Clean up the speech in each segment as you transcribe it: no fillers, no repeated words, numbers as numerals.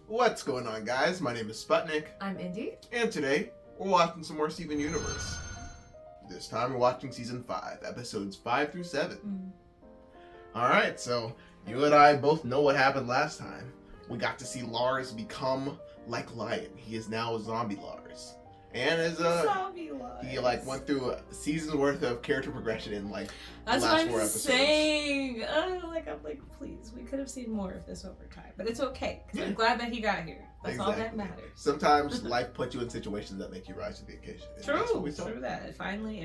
What's going on, guys? My name is Sputnik. I'm Indy. And today, we're watching some more Steven Universe. This time, we're watching Season 5, Episodes 5 through 7. Alright, so you and I both know what happened last time. We got to see Lars become like Lion. He is now a zombie Lars. And as zombie Lars. He went through a season's worth of character progression in the That's last what I'm 4 episodes. saying. I'm like, please, we could have seen more of this over time, but it's okay because I'm glad that he got here. That's all that matters. Sometimes life puts you in situations that make you rise to the occasion. True that. It finally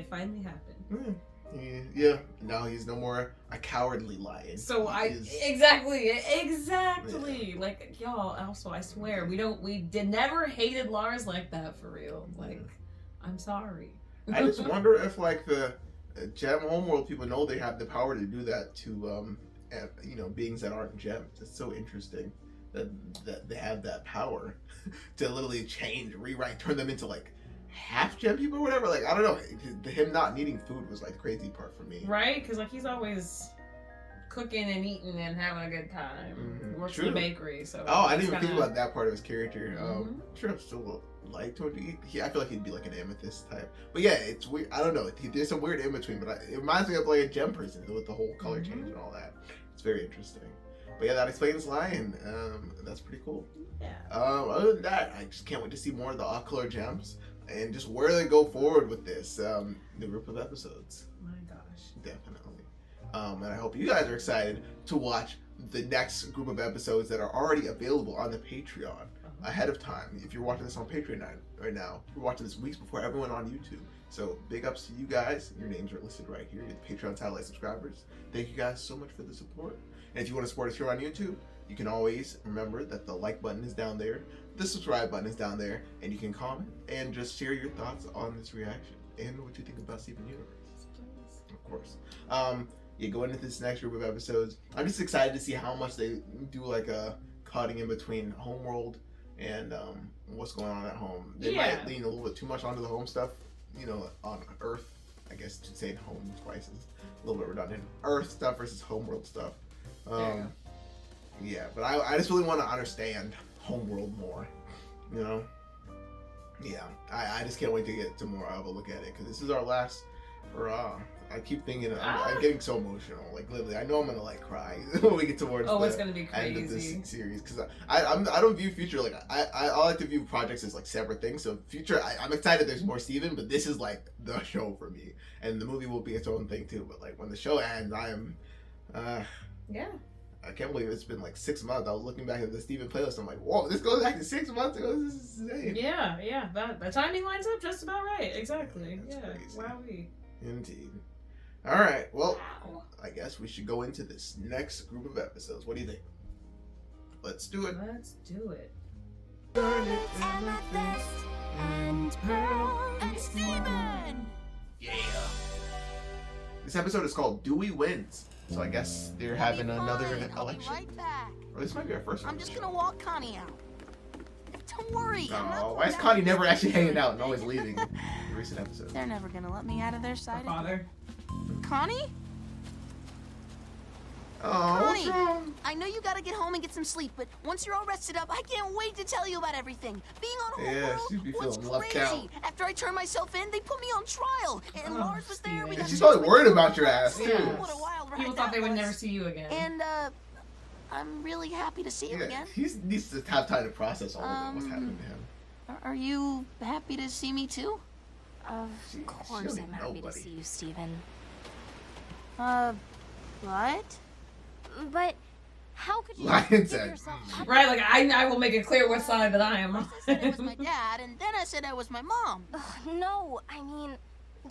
happened. Yeah. Now he's no more a cowardly lion. So exactly. Yeah. Like y'all. Also, I swear we never hated Lars like that for real. Like, I'm sorry. I just wonder if the gem homeworld people know they have the power to do that to beings that aren't gems. It's so interesting that they have that power to literally change, rewrite, turn them into half gem people or whatever. I don't know. Him not needing food was the crazy part for me. Right? Because he's always cooking and eating and having a good time. Works in the bakery. So I didn't even think about that part of his character. Sure, I'm still like to I feel like he'd be like an amethyst type. But yeah, it's weird. I don't know. There's some weird in between, but it reminds me of a gem person with the whole color change and all that. It's very interesting. But yeah, that explains Lion. That's pretty cool. Yeah. Other than that, I just can't wait to see more of the off-color gems and just where they go forward with this the group of episodes. My gosh. Definitely. And I hope you guys are excited to watch the next group of episodes that are already available on the Patreon ahead of time. If you're watching this on Patreon right now, we're watching this weeks before everyone on YouTube. So big ups to you guys. Your names are listed right here. You're the Patreon satellite subscribers. Thank you guys so much for the support. And if you want to support us here on YouTube, you can always remember that the like button is down there, the subscribe button is down there, and you can comment and just share your thoughts on this reaction and what you think about Steven Universe. Of course. Going into this next group of episodes, I'm just excited to see how much they do a cutting in between Homeworld and what's going on at home. They might lean a little bit too much onto the home stuff, on Earth. I guess to say home twice is a little bit redundant. Earth stuff versus Homeworld stuff. Yeah, but I just really want to understand Homeworld more, Yeah, I just can't wait to get to more of a look at it, because this is our last hurrah. I keep thinking, I'm getting so emotional. Literally, I know I'm gonna cry when we get towards it's gonna be end of crazy. this series, because I don't view Future I like to view projects as separate things. So Future, I'm excited there's more Steven, but this is the show for me, and the movie will be its own thing too. But when the show ends, I am I can't believe it's been 6 months. I was looking back at the Steven playlist. I'm like, whoa, this goes back to 6 months ago. This is insane. Yeah. The timing lines up just about right. Exactly. That's crazy. Wowee. Indeed. All right. Well, I guess we should go into this next group of episodes. What do you think? Let's do it. Let's do it. Amethyst and Pearl and Steven. Yeah. This episode is called Dewey Wins. So I guess they're having another election. I'll be right back. Or this might be our first one. I'm just gonna walk Connie out. Don't worry. Oh, why is Connie never actually hanging out and always leaving the recent episodes? They're never gonna let me out of their side. Father. Connie? Oh, Connie, I know you gotta get home and get some sleep, but once you're all rested up, I can't wait to tell you about everything. Being on she'd be Homeworld was feeling left crazy. out. After I turned myself in, they put me on trial, and Lars was there. We got She's probably worried about your ass too. What a wild ride People thought they would was. never see you again. And I'm really happy to see you again. He needs to have time to process all of what's happening to him. Are you happy to see me too? Of She course don't I'm even happy know, to buddy. see you, Steven. What? But how could you Lion give said. yourself up? Right, I will make it clear what side that I am. I said it was my dad, and then I said it was my mom. Ugh, no, I mean,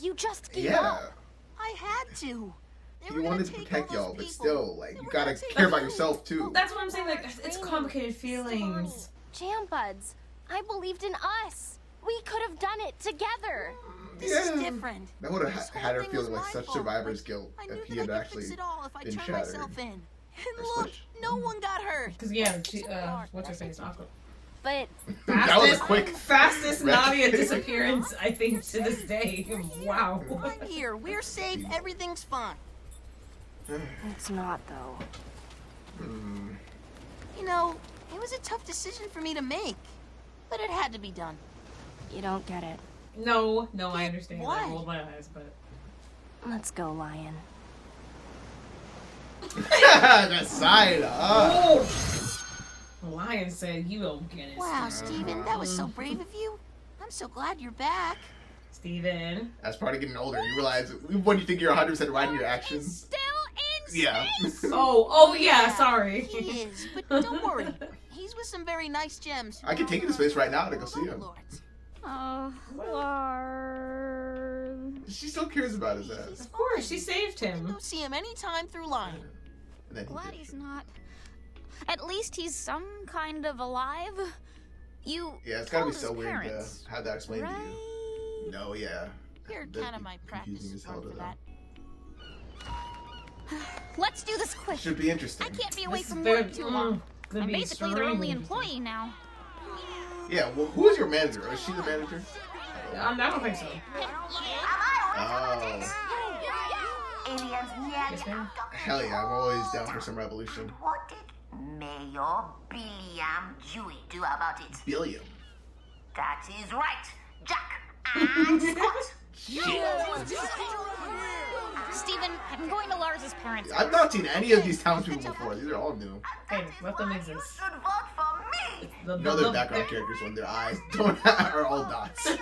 you just gave Yeah. up. I had to. They He were gonna wanted to take protect all those y'all, but people. still, They you were gotta gonna take care about you. yourself too. That's what I'm saying. It's complicated feelings. Jam buds, I believed in us. We could have done it together. This is different. That would have This had her whole thing was feeling my such fault. survivor's guilt I knew if he that had I could actually fix it all if I been turned shattered. myself in. And That's look, what she- no one got hurt. Because what's her face? Aqua. But That was a quick. Fastest Nadia Right. disappearance, I think, to this day. Wow. I'm here. We're safe. Everything's fine. it's not, though. Hmm. You know, It was a tough decision for me to make, but it had to be done. You don't get it. No, I understand. Why? I rolled my eyes, but Let's go, Lion. That side up. the lion said you don't get it. Wow, Steven, that was so brave of you. I'm so glad you're back. Steven. As part of getting older, you realize when you think you're 100% right in your actions. Still in Yeah. Oh yeah, sorry. He is, but don't worry. He's with some very nice gems. I can take you to space right now to go see him. Lords. Oh, Lars. She still cares about his ass. Of course, she saved You can him. go see him anytime through Lion. And then he Glad did. he's not. At least he's some kind of alive. You. Yeah, it's gotta be told so his weird parents, to have that explained right? to you. No, yeah. You're That'd kind of be my confusing practice as hell run to for know. that. Let's do this quick. Should be interesting. I can't be away This is from very- work too long. gonna I'm be basically their only extremely employee now. Yeah, well, who is your manager? Is she the manager? I don't think so. Oh. Yes, ma'am. Hell yeah, I'm always down for some revolution. What did Mayor Billiam Dewey do about it? Billiam. That is right, Jack and Scott. Steven, I'm going to Lars's parents' house. I've not seen any of these townspeople before. These are all new. Hey, let them Why exist. You should vote for me. No, they're background characters when their eyes don't have, are all dots. A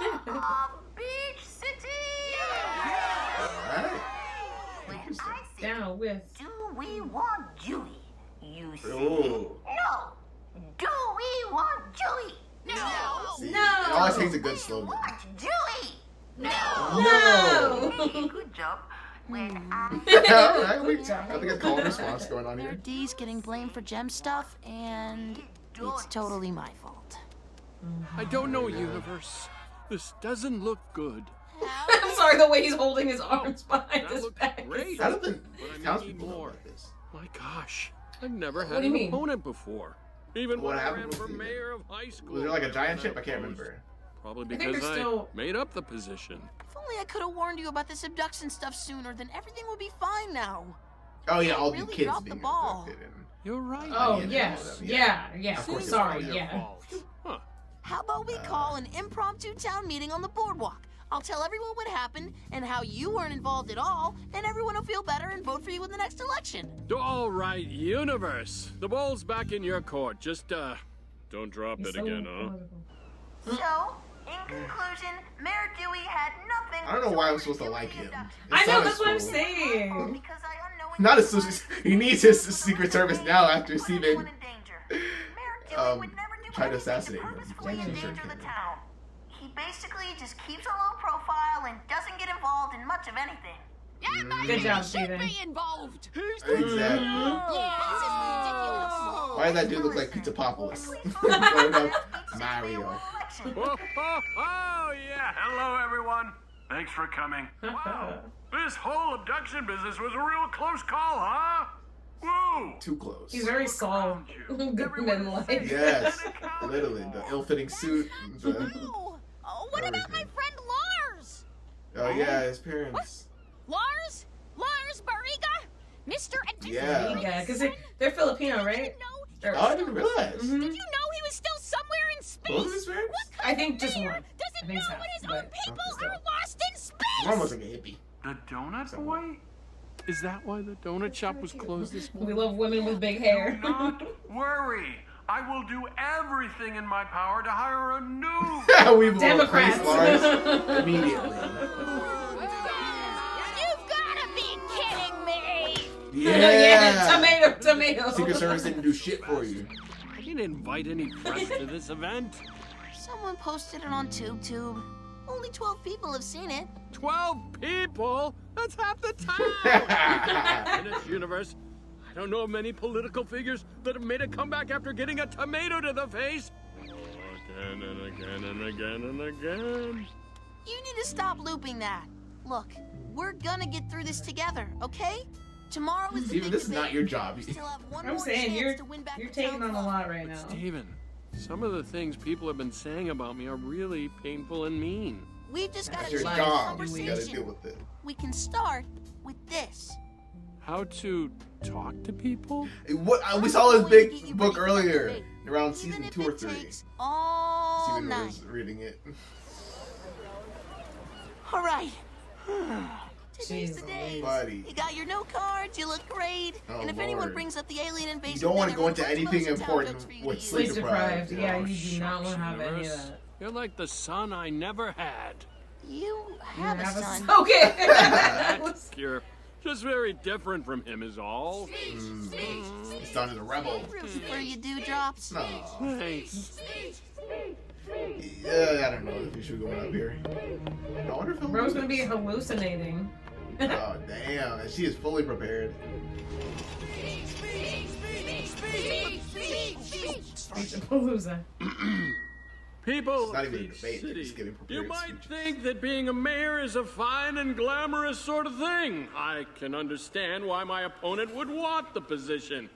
beach city. Alright. Well, Interesting. I think, Down with. do we want Dewey? You say Ooh. no. Do we want Dewey? No. See, No. It always takes a good slogan. Want Dewey? No. No. Good job. When I Alright, we have a good call and response going on Mayor here. D's getting blamed for gem stuff, and it's totally my fault. I don't know, Universe. This doesn't look good. I'm sorry, the way he's holding his arms behind That his looks back. great. I don't think But I need townspeople know more. about this. My gosh, I've never What had do you an mean? opponent before. Even What when I happened ran with for the- mayor of high school. Was there like a giant I ship? I can't opposed. remember. Probably think because they're I still- made up the position. If only I could have warned you about this abduction stuff sooner, then everything would be fine now. Oh yeah, all the Really kids dropped the being ball. abducted. And You're right. Oh, Yeah, yes. yeah. Yeah. Of course it's Sorry, All your yeah. fault. Huh. How about we call an impromptu town meeting on the boardwalk? I'll tell everyone what happened and how you weren't involved at all, and everyone will feel better and vote for you in the next election. All right, Universe. The ball's back in your court. Just, don't drop He's it so again, huh? political. So, in conclusion, Mayor Dewey had nothing. I don't know why I'm supposed to like him. I His know, son that's is what I'm cool. saying. Because I unknowingly Not as he needs his Secret Service now after Steven tried to assassinate him. purposefully Yeah, endanger sure. the town. He basically just keeps a low profile and doesn't get involved in much of anything. Good job, Steven. involved. Exactly. Yeah, Why does that dude look like Pizza Populous? Mario. Oh, yeah. Hello, everyone. Thanks for coming. Wow. This whole abduction business was a real close call, huh? Woo! Too close. He's very Saul Goodman-like. Yes, literally the ill-fitting suit. The, Oh, what about my friend Lars? oh yeah, his parents. Lars Barriga? Mr. and Mrs. Yeah. Yeah, because they're Filipino, right? Or- Oh, I didn't realize. Did you know he was still somewhere in space? Both of his parents? I think just one. Doesn't I think know so, when his but own people not are still. lost in space. One was like a hippie. The donut boy? Is that why the donut shop was closed this We morning? love women with big hair. Not worry. I will do everything in my power to hire a new. We will Democrats. replace Lars immediately. You've gotta be kidding me! Yeah. Tomato. Secret Service didn't do shit for you. I didn't invite any press to this event. Someone posted it on TubeTube. Only 12 people have seen it. 12 people? That's half the town! In this universe, I don't know of many political figures that have made a comeback after getting a tomato to the face. Again and again and again and again. You need to stop looping that. Look, we're gonna get through this together, okay? Tomorrow is the Steven, big this is debate. not your job. We still have one I'm more saying chance you're to win back the taking town's on a love. lot right now. Steven, some of the things people have been saying about me are really painful and mean. We've just got That's to your change life, the job. You gotta conversation. deal with it. We can start with this. How to talk to people? We saw his big book earlier. around Even season if 2 or it 3. takes all Steven night. was reading it. All right. Today's Jeez the day. Buddy. You got your note cards. You look great. Oh, and if anyone Lord. brings up the alien invasion, You don't want to thing, go into everyone anything closes town important jokes for you to with use. sleep Sleep deprived. Yeah, Oh, you do not want to have any of Universe. that. You're like the son I never had. You have a son. Okay. You're just very different from him is all. His son is a rebel. Rooting for you, dewdrops. No. Thanks. Yeah, I don't know if you should go up here. I wonder if Bro's gonna be hallucinating. Oh, damn. And she is fully prepared. Palooza. People It's not even a of the debate, they're city, just getting prepared you might speeches. think that being a mayor is a fine and glamorous sort of thing. I can understand why my opponent would want the position.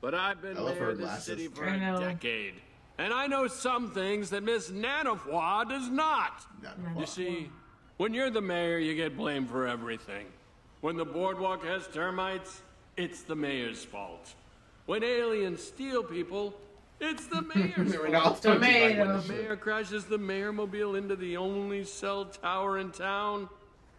But I've been I love mayor her of this glasses. city for I a know. decade. And I know some things that Miss Nanofois does not. You see, when you're the mayor, you get blamed for everything. When the boardwalk has termites, it's the mayor's fault. When aliens steal people, it's the mayor's We're not fault. talking Tomato. about The mayor crashes the mayormobile into the only cell tower in town.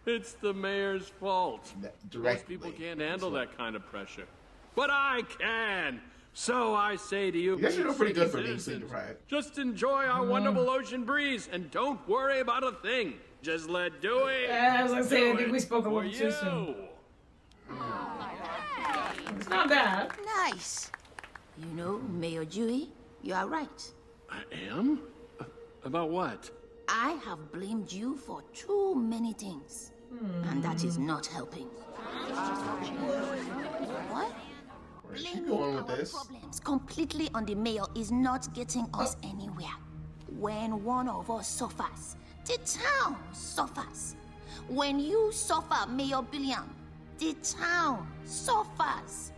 It's the mayor's fault. Most directly. people can't handle that kind of pressure. But I can. So I say to you, You guys are doing pretty good for city being sleep citizens, deprived. just enjoy our wonderful ocean breeze and don't worry about a thing. Just let Dewey. As I say, I do think we it spoke a for little too soon. you. It's not bad. Nice. You know, Mayor Dewey, you are right. I am? About what? I have blamed you for too many things. And that is not helping. What? Where's she going with this? Problems completely on the mayor is not getting us anywhere. When one of us suffers, the town suffers. When you suffer, Mayor Billiam, the town suffers.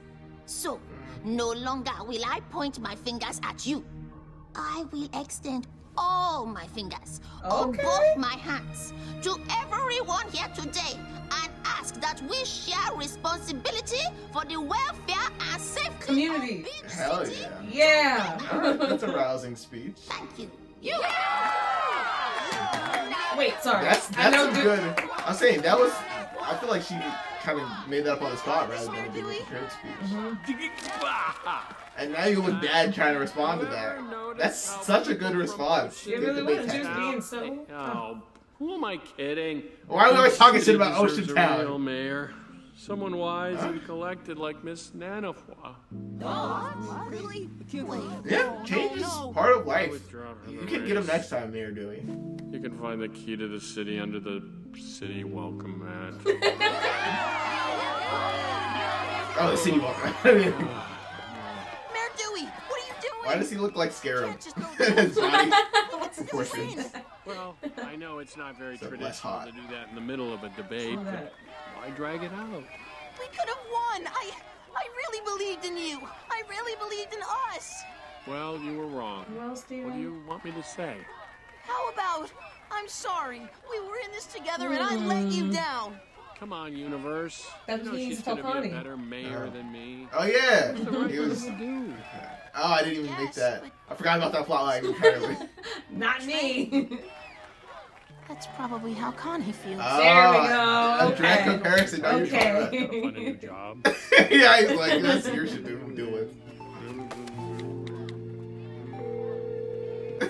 So, no longer will I point my fingers at you. I will extend all my fingers, or Okay. both my hands, to everyone here today and ask that we share responsibility for the welfare and safety Community. of Beach Hell City. yeah. Yeah. Alright, that's a rousing speech. Thank you. Wait, sorry. That's I know some good. I'm saying that was. I feel like she kind of made that up on the spot rather than doing a prepared speech. And now you look bad trying to respond to that. That's such a good response. It really was just being so. Oh, who am I kidding? Why are we always talking City shit about deserves Ocean a Town? real mayor. Someone wise and collected like Miss Nanofois. Really? Wait. Yeah, change is part of life. Withdraw from You the can get him race. next time, Mayor Dewey. You can find the key to the city under the city welcome mat. Oh, the city walk. I mean, Mayor Dewey, what are you doing? why does he look like Scarab? Can't just go His body. It's Proportions. insane. Well, I know it's not very So less traditional hot. to do that in the middle of a debate, True but that. why drag it out? We could have won. I really believed in you. I really believed in us. Well, you were wrong. Well, What do Steven. you want me to say? How about, I'm sorry. We were in this together and I let you down. Come on, universe. That you know means she's tell gonna be Connie. a better mayor than me. Oh yeah, The right he thing was. to do. Oh, I didn't even make Yes, that. but- I forgot about that plot line entirely. Not me. That's probably how Connie feels. There we go. A direct Okay. comparison. Now you're Find a Okay. new job. talking. Yeah, he's like, that's your shit to deal with.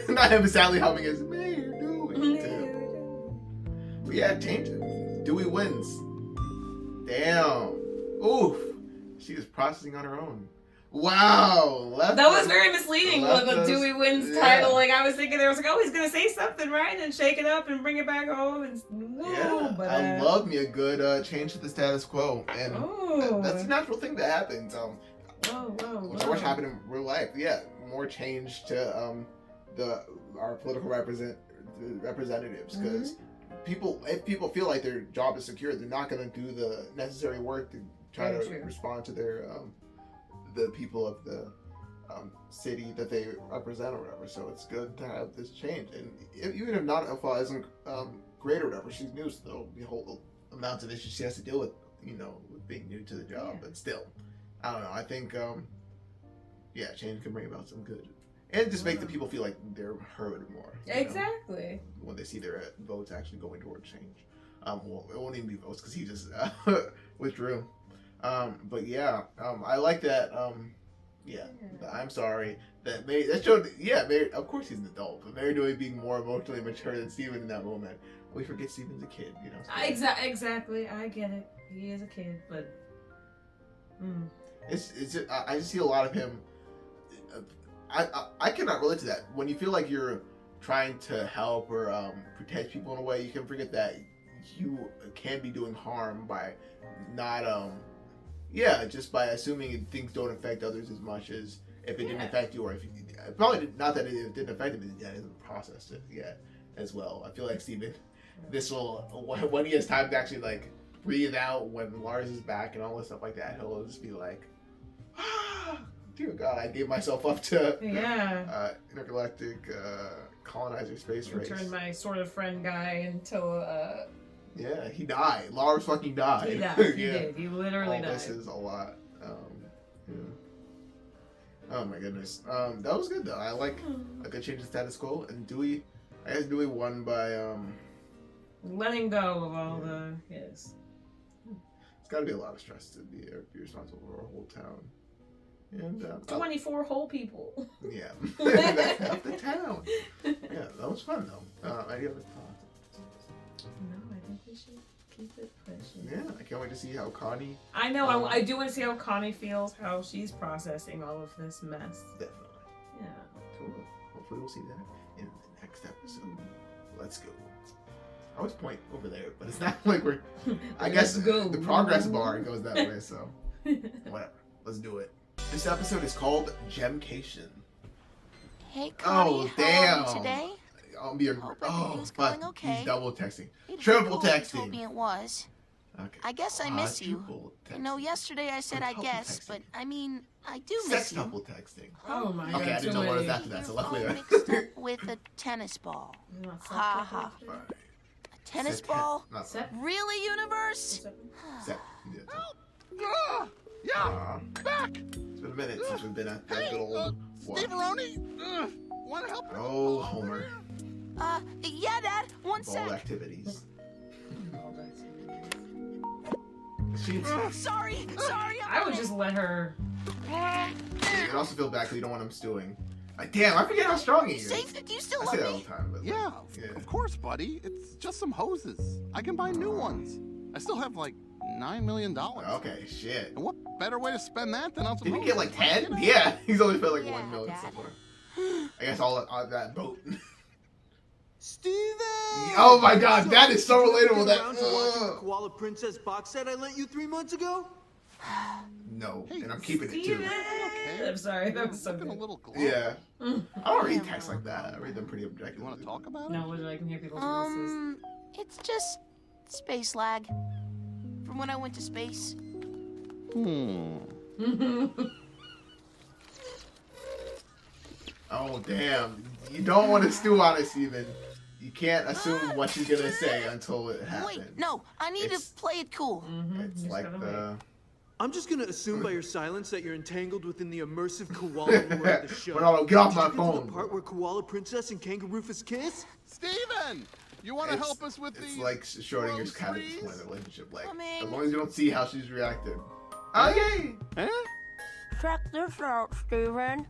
Not him sadly humming his Mayor Dewey too. But yeah, change it. Dewey wins. Damn. Oof. She is processing on her own. Wow. Left That was us- very misleading left with the us- Dewey wins yeah. title. Like I was thinking, there was like, oh, he's gonna say something, right, and shake it up and bring it back home. And whoa, Yeah, but I love me a good change to the status quo, and Oh. that's a natural thing that happens. Whoa. So much happened in real life. Yeah, more change to our political representatives because if people feel like their job is secure, they're not going to do the necessary work to try Very to true. respond to their the people of the city that they represent or whatever. So it's good to have this change, and even if Nanofois isn't great or whatever, she's new, so there'll be a whole amounts of issues she has to deal with, with being new to the job. Yeah. But still, I don't know. I think change can bring about some good. And just make the people feel like they're heard more. You know, Exactly. when they see their votes actually going towards change. Well, it won't even be votes because he just withdrew. But yeah, I like that. Yeah, I'm sorry. That showed. Yeah, Mary, of course he's an adult, but Mary Dewey being more emotionally mature than Steven in that moment. We forget Steven's a kid, you know. Exactly. I get it. He is a kid, but. It's just, I just see a lot of him. I cannot relate to that. When you feel like you're trying to help or protect people in a way, you can forget that you can be doing harm by not just by assuming things don't affect others as much as if it didn't affect you, or if you, probably not that it didn't affect him, he hasn't processed it yet as well. I feel like Steven, this will, when he has time to actually like breathe out when Lars is back and all this stuff like that, he'll just be like, dear God, I gave myself up to intergalactic colonizer space race. Turned my sort of friend guy into yeah, he died. Lars fucking died. He died. He did. He literally died. This is a lot. Oh my goodness. That was good though. I like a good change of status quo. And Dewey, I guess Dewey won by letting go of all the It's got to be a lot of stress to be responsible for a whole town. And 24 whole people. Yeah, that's half the town. Yeah, that was fun though. Any other thoughts? No, I think we should keep it pushing. Yeah, I can't wait to see how Connie. I know. I do want to see how Connie feels, how she's processing all of this mess. Definitely. Yeah. Cool. Hopefully we'll see that in the next episode. Let's go. I always point over there, but it's not like we're. I guess the progress bar goes that way, so whatever. Let's do it. This episode is called Gemcation. Hey, Connie, how are you today? Fuck. Okay. He's double texting. It'd be Triple cool if you texting. told me it was. Okay. I guess I miss you. I know yesterday I said I guess, but I mean, I do miss you. Sextuple texting. Oh my god. Okay, I didn't know what was after that, so luckily. You're all mixed up with a tennis ball. Ha ha. A tennis ball? Really, universe? Yeah, back. It's been a minute since we've been at that good old Steve-a-roni, want to help? Oh, Homer. Yeah, Dad. One Ball sec. activities. Sorry. I would just let her. You can also feel bad because you don't want him stewing. Damn, I forget how strong he is. Safe? Do you still I love say that all me? the time, but Yeah, of course, buddy. It's just some hoses. I can buy new ones. I still have like $9 million. Okay, shit. And what better way to spend that than on some Didn't he hoses? get like 10? Yeah, he's only spent like Yeah, 1 million so Dad. far. I guess all on that boat. Steven! Oh my god, that is so Did you relatable. get around to watching the That. Koala Princess box set I lent you 3 months ago? No, and I'm keeping it Steven! too. I'm sorry, that was so Looking a good. little glum. Yeah. I don't read texts like that. I read them pretty objectively. You want to talk about it? No, literally, I can hear people's voices. It's just space lag. From when I went to space. Oh, damn. You don't want to stew on it, Steven. You can't assume what she's gonna say until it happens. Wait, no, I need It's- to play it cool. It's like the... I'm just gonna assume by your silence that you're entangled within the immersive koala lore of the show. Ronaldo, get off Did you my get to phone. the part where Koala Princess and Kangaroofus kiss? Steven! You want to help us with It's the... like Schrodinger's cat at this groceries? point in the relationship. Like, Coming. as long as you don't see how she's reacted. Oh, yay! Huh? Check this out, Steven.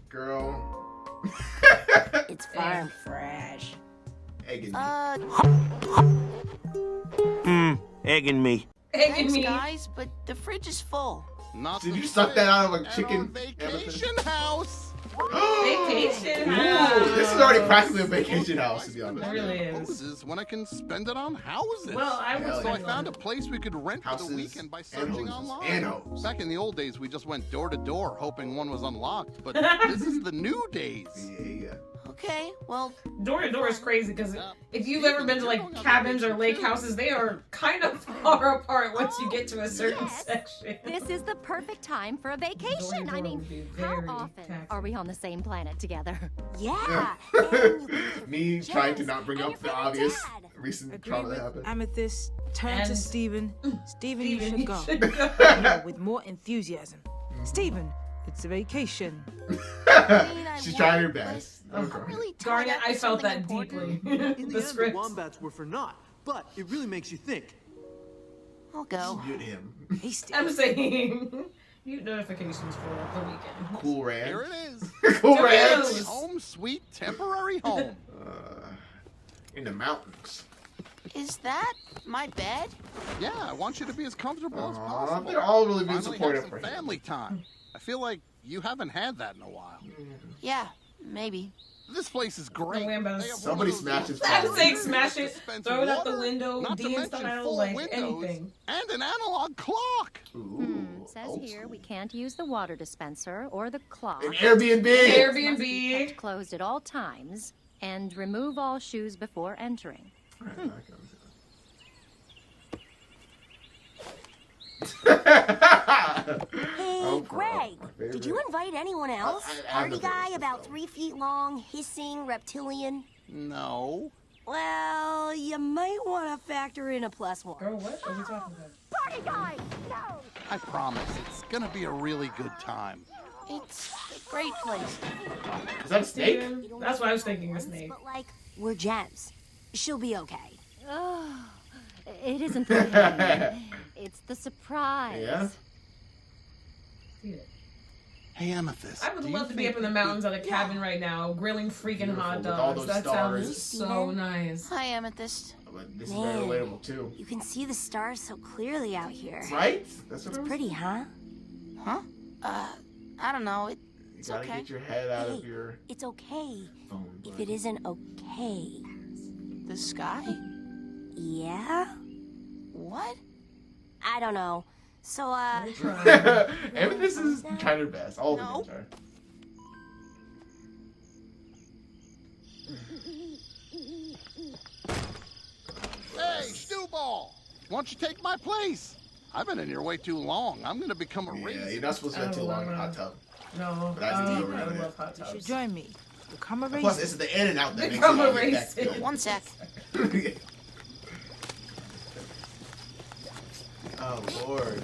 Girl. It's farm fresh. Egging Egging me. Thanks, guys, but the fridge is full. Not Did the you suck that out of a and chicken? on vacation house. Vacation Ooh, house. this is already practically a vacation house, to be honest. It really is. Hoses when I can spend it on houses. Well, I Hell would So I yeah. found a place we could rent for Houses the weekend by and searching hoses online. and hoses. Back in the old days, we just went door to door hoping one was unlocked. But this is the new days. Yeah. Okay, well, Door to door is crazy because if you've ever been to like cabins or lake houses, they are kind of far apart once you get to a certain section. This is the perfect time for a vacation. Door-to-door I mean, would be how very often taxing. are we on the same planet together? yeah. Me trying to not bring up the obvious recent Agree trauma that with happened. Amethyst. Turn to And- Steven. Steven, you Steven, should you go. should go. No, with more enthusiasm. Steven, it's a vacation. She's trying her best. Okay. Really Garnet, I felt that deeply. In the The end, the script. wombats were for naught, but it really makes you think. I'll go. Mute him. Hey, Steve. I'm saying mute notifications for the weekend. Cool Ranch. Here it is. Cool Doritos. Ranch. Home sweet temporary home. In the mountains. Is that my bed? Yeah, I want you to be as comfortable as Aw, possible. they're all really being Finally supportive have for some him. family time. I feel like you haven't had that in a while. Yeah, maybe. This place is great. No way about They have Somebody one of those smash his little I'm phone. saying freezers smash that it, dispense throw it out the water, window, not to Dean mention style, full like windows, anything. and an analog clock. Ooh, Says old here school. we can't use the water dispenser or the clock. An Airbnb. Must be kept closed at all times, and remove all shoes before entering. Hey, Greg, did you invite anyone else? I'm Party the guy about 3 feet long, hissing, reptilian? No. Well, you might want to factor in a +1. Girl, what are we talking about? Party guy, no! I promise, it's gonna be a really good time. It's a great place. Is that a snake? Steven? That's what I was thinking, a snake. But, like, we're gems. She'll be okay. Oh, it isn't the hang. It's the surprise. Yeah. Hey, Amethyst. I would do you love to be think up in the we mountains could- at a cabin right now, grilling freaking hot Beautiful, with all dogs. those That stars. sounds so nice. Hi, Amethyst. But this is very relatable too. You can see the stars so clearly out here. Right? That's what It's I was pretty, huh? Huh? I don't know. You It's gotta okay. get your head out Hey, of your it's okay phone. if it isn't okay. The sky? Yeah? What? I don't know. So, Amethyst is trying her best. All No. of them are. Hey, Stewball! Why don't you take my place? I've been in here way too long. I'm gonna become a Yeah, raisin. you're not supposed to spend too long in a hot tub. No, But I think I you're right. love hot You should tubs. join me. Become a Plus, raisin. it's the in and out that makes Become it a all get that raisin. good. One sec. Oh Lord.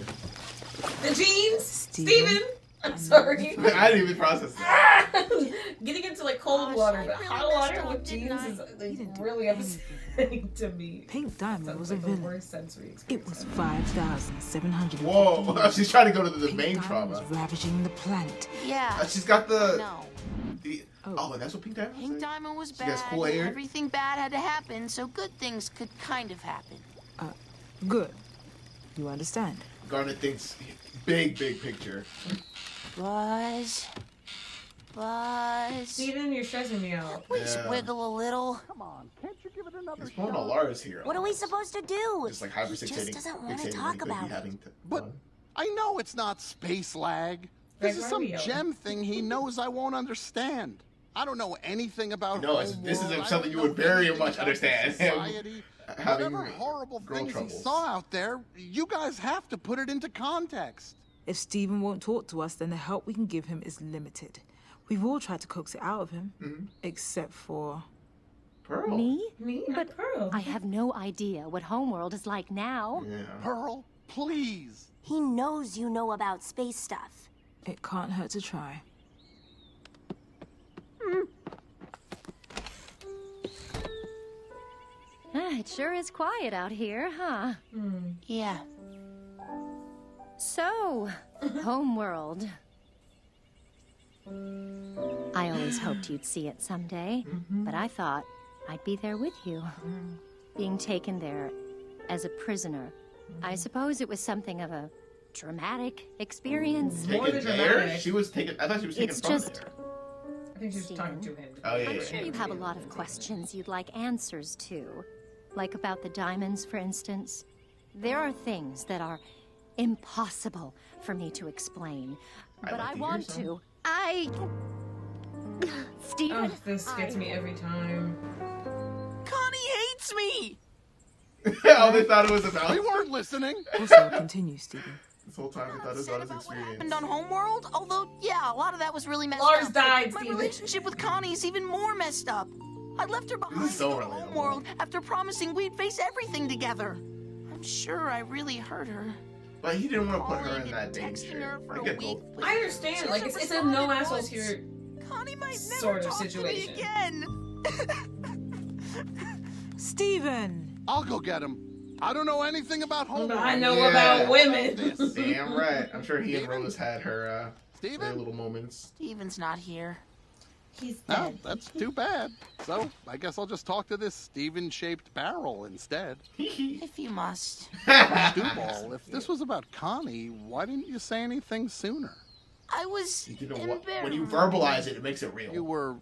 The jeans, Steven? Steven. I'm sorry. I didn't even process that. Getting into like cold water, but hot water with jeans is like, really upsetting to me. Pink Diamond Sounds was a like the villain. worst sensory It experience. was 5,700. Whoa, she's trying to go to the Pink main Diamond trauma. was ravaging the planet. Yeah. She's got the No. oh, and that's what Pink Diamond Pink was? Diamond was She bad. gets cool hair? Everything bad had to happen, so good things could kind of happen. Good. You understand? Garnet thinks big picture. Buzz. Steven, you're stressing me out. Please Yeah. wiggle a little. Come on, can't you give it another He's pulling a Lars here. what are we supposed to do? Just like He hyperfixating. just doesn't want to fixating talk when he could be about it. having to- But I know it's not space lag. Greg, This is why are some we yelling? gem thing he knows I won't understand. I don't know anything about No, this is homeworld. I something don't you know would very anything much about understand. society. Having Whatever horrible girl things troubles. he saw out there, you guys have to put it into context. If Steven won't talk to us, then the help we can give him is limited. We've all tried to coax it out of him, except for... Pearl. Me? Me? But Pearl. I have no idea what Homeworld is like now. Yeah. Pearl, please. He knows you know about space stuff. It can't hurt to try. It sure is quiet out here, huh? Yeah. So, Homeworld. I always hoped you'd see it someday, but I thought I'd be there with you. Being taken there as a prisoner. I suppose it was something of a dramatic experience. More Taken than there? dramatic. She was taken. I thought she was taken It's from just- there. I think she's talking to him. Oh yeah. I'm yeah, sure yeah. you have a lot of questions you'd like answers to. Like about the diamonds, for instance. There are things that are impossible for me to explain. But like I to want hear some. to. Steven, Oh, this gets me every time. Connie hates me! Oh, they thought it was about. We weren't listening. Also, continue, Steven. This whole time they thought it was about his experience. Happened on Homeworld? Although, yeah, a lot of that was really messed Lars up. died, My Steven. relationship with Connie is even more messed up. I left her behind is so in relatable. Homeworld after promising we'd face everything together. I'm sure I really hurt her. But he didn't want to put her Calling in that and texting danger. her for I a get week both. was- I understand. She Like, hasn't it's a no responded assholes once. here Connie might never sort of talk situation. to me again. Steven! I'll go get him. I don't know anything about homework. I know about women. Damn right. I'm sure he and Rose had their little moments. Steven's not here. He's Oh, that's too bad. So, I guess I'll just talk to this Steven-shaped barrel instead. If you must. Stewball, if this was about Connie, why didn't you say anything sooner? I was embarrassed. When you verbalize it, it makes it real. You were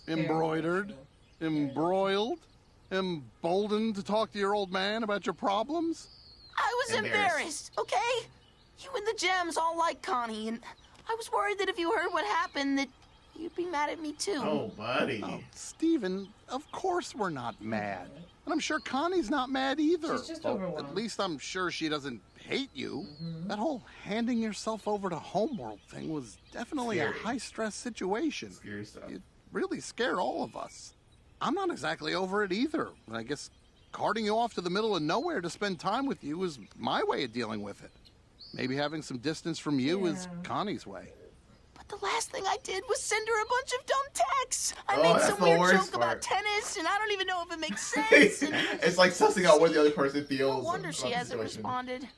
embroidered, embroiled, emboldened to talk to your old man about your problems? I was embarrassed, okay? You and the Gems all like Connie, and I was worried that if you heard what happened, that you'd be mad at me too. Oh, buddy. Oh, Steven, of course we're not mad. And I'm sure Connie's not mad either. She's just Well, overwhelmed. at least I'm sure she doesn't hate you. That whole handing yourself over to Homeworld thing was definitely a high-stress situation. Scary stuff. It really scared all of us. I'm not exactly over it either. I guess carting you off to the middle of nowhere to spend time with you is my way of dealing with it. Maybe having some distance from you is Connie's way. But the last thing I did was send her a bunch of dumb texts. I Oh, made that's some the weird worst joke about part. tennis, and I don't even know if it makes sense. And It's like sussing out what the other person feels. no wonder she about the hasn't situation. responded.